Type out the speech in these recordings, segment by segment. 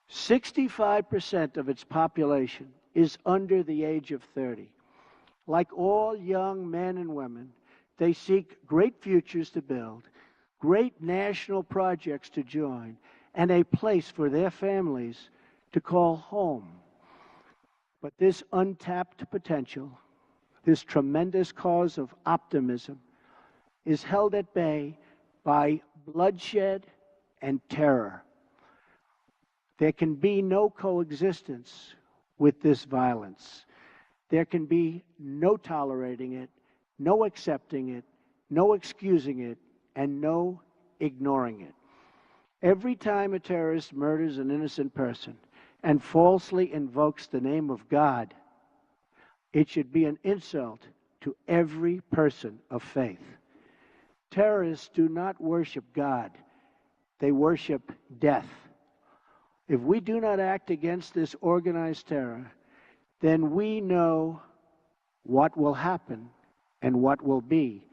65% of its population is under the age of 30. Like all young men and women, they seek great futures to build, great national projects to join, and a place for their families to call home. But this untapped potential, this tremendous cause of optimism, is held at bay by bloodshed and terror. There can be no coexistence with this violence. There can be no tolerating it, no accepting it, no excusing it, and no ignoring it. Every time a terrorist murders an innocent person and falsely invokes the name of God, it should be an insult to every person of faith. Terrorists do not worship God. They worship death. If we do not act against this organized terror, then we know what will happen and what will be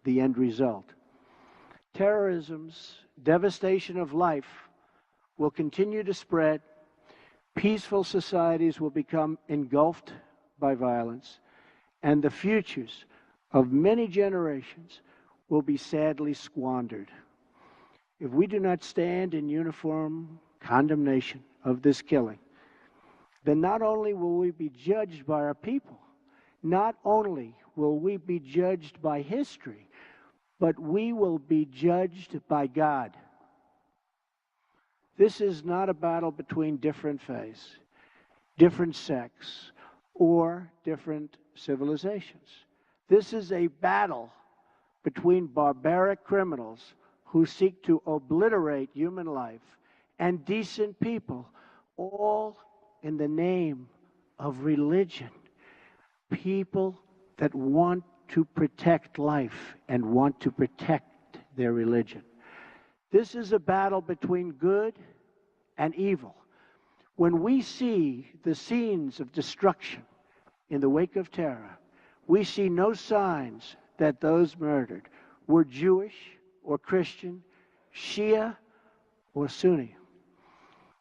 the end result. Terrorism's devastation of life will continue to spread. Peaceful societies will become engulfed by violence, and the futures of many generations will be sadly squandered. If we do not stand in uniform condemnation of this killing, then not only will we be judged by our people, not only will we be judged by history, but we will be judged by God. This is not a battle between different faiths, different sects, or different civilizations. This is a battle between barbaric criminals who seek to obliterate human life and decent people, all in the name of religion. People that want to protect life and want to protect their religion. This is a battle between good and evil. When we see the scenes of destruction in the wake of terror, we see no signs that those murdered were Jewish or Christian, Shia or Sunni.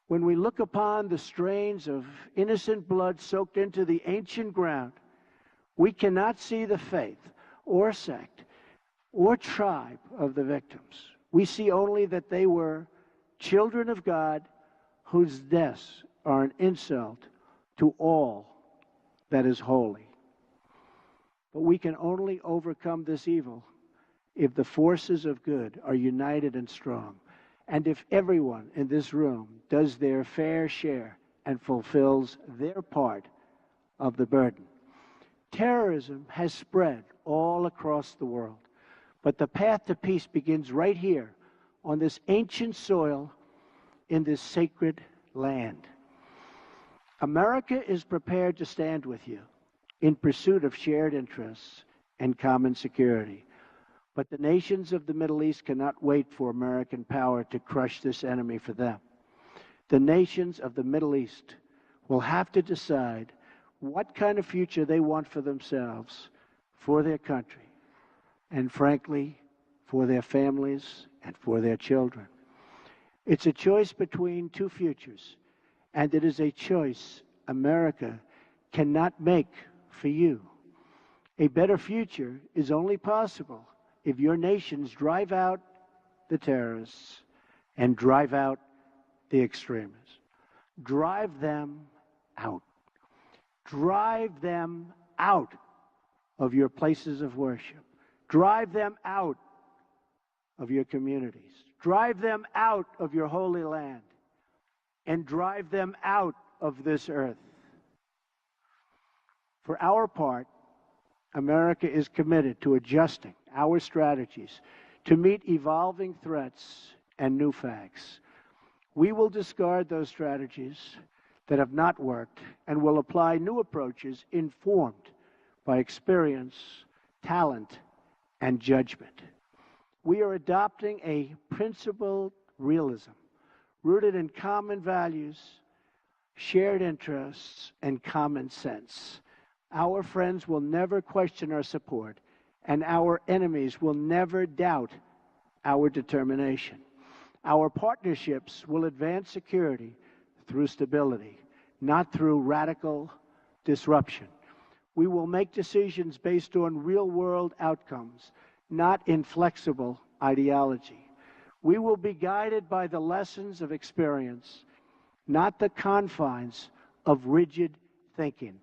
When we look upon the strains of innocent blood soaked into the ancient ground, we cannot see the faith or sect or tribe of the victims. We see only that they were children of God whose deaths are an insult to all that is holy. But we can only overcome this evil if the forces of good are united and strong, and if everyone in this room does their fair share and fulfills their part of the burden. Terrorism has spread all across the world, but the path to peace begins right here on this ancient soil in this sacred land. America is prepared to stand with you in pursuit of shared interests and common security. But the nations of the Middle East cannot wait for American power to crush this enemy for them. The nations of the Middle East will have to decide what kind of future they want for themselves, for their country, and frankly, for their families and for their children. It's a choice between two futures, and it is a choice America cannot make for you. A better future is only possible if your nations drive out the terrorists and drive out the extremists. Drive them out. Drive them out of your places of worship. Drive them out of your communities. Drive them out of your holy land. And drive them out of this earth. For our part, America is committed to adjusting our strategies to meet evolving threats and new facts. We will discard those strategies that have not worked and will apply new approaches informed by experience, talent, and judgment. We are adopting a principled realism rooted in common values, shared interests, and common sense. Our friends will never question our support, and our enemies will never doubt our determination. Our partnerships will advance security through stability, not through radical disruption. We will make decisions based on real-world outcomes, not inflexible ideology. We will be guided by the lessons of experience, not the confines of rigid thinking.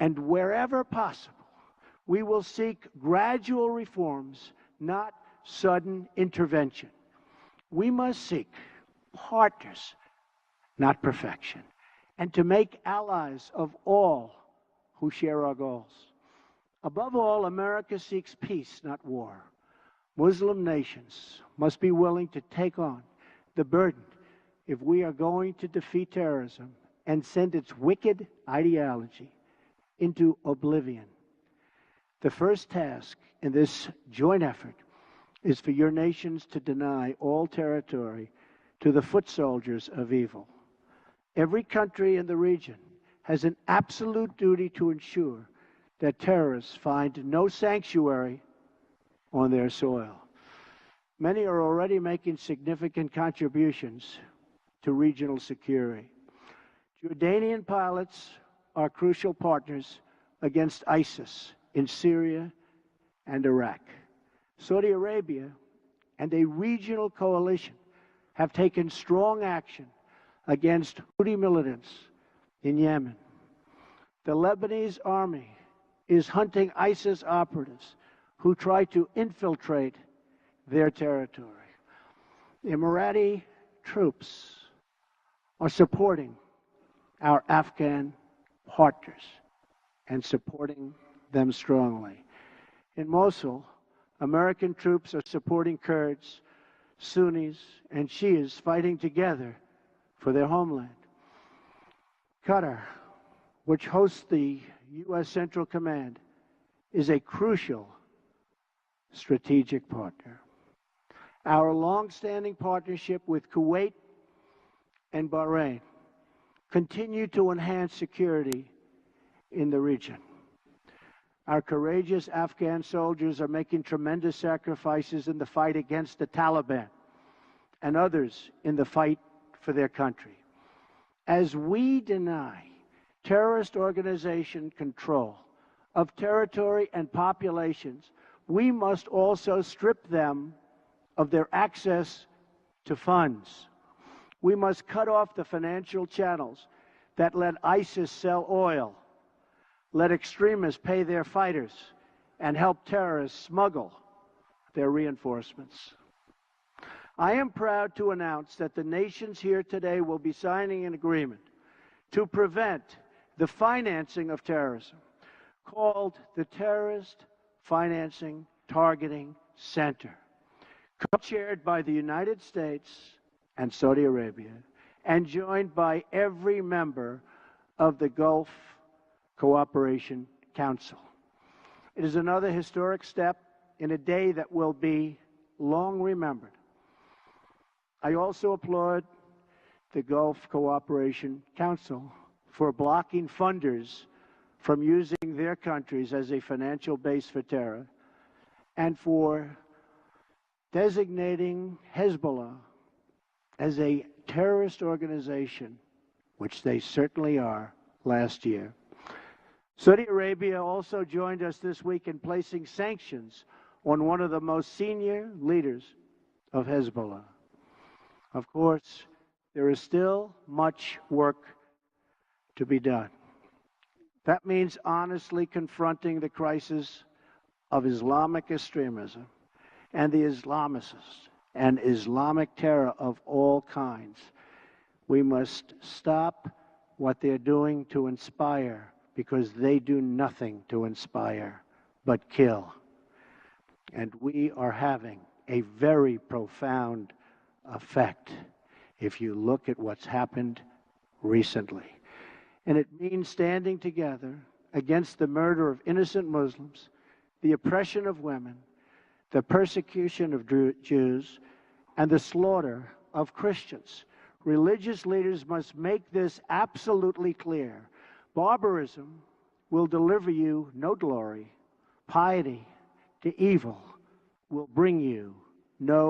And wherever possible, we will seek gradual reforms, not sudden intervention. We must seek partners, not perfection, and to make allies of all who share our goals. Above all, America seeks peace, not war. Muslim nations must be willing to take on the burden if we are going to defeat terrorism and send its wicked ideology into oblivion. The first task in this joint effort is for your nations to deny all territory to the foot soldiers of evil. Every country in the region has an absolute duty to ensure that terrorists find no sanctuary on their soil. Many are already making significant contributions to regional security. Jordanian pilots are crucial partners against ISIS in Syria and Iraq. Saudi Arabia and a regional coalition have taken strong action against Houthi militants in Yemen. The Lebanese army is hunting ISIS operatives who try to infiltrate their territory. The Emirati troops are supporting our Afghan partners and supporting them strongly. In Mosul, American troops are supporting Kurds, Sunnis, and Shias fighting together for their homeland. Qatar, which hosts the U.S. Central Command, is a crucial strategic partner. Our long-standing partnership with Kuwait and Bahrain continue to enhance security in the region. Our courageous Afghan soldiers are making tremendous sacrifices in the fight against the Taliban and others in the fight for their country. As we deny terrorist organization control of territory and populations, we must also strip them of their access to funds. We must cut off the financial channels that let ISIS sell oil, let extremists pay their fighters, and help terrorists smuggle their reinforcements. I am proud to announce that the nations here today will be signing an agreement to prevent the financing of terrorism, called the Terrorist Financing Targeting Center, co-chaired by the United States and Saudi Arabia, and joined by every member of the Gulf Cooperation Council. It is another historic step in a day that will be long remembered. I also applaud the Gulf Cooperation Council for blocking funders from using their countries as a financial base for terror, and for designating Hezbollah as a terrorist organization, which they certainly are, last year. Saudi Arabia also joined us this week in placing sanctions on one of the most senior leaders of Hezbollah. Of course, there is still much work to be done. That means honestly confronting the crisis of Islamic extremism and the Islamicists and Islamic terror of all kinds. We must stop what they're doing to inspire, because they do nothing to inspire but kill. And we are having a very profound effect if you look at what's happened recently. And it means standing together against the murder of innocent Muslims, the oppression of women, the persecution of Jews, and the slaughter of Christians. Religious leaders must make this absolutely clear. Barbarism will deliver you no glory. Piety to evil will bring you no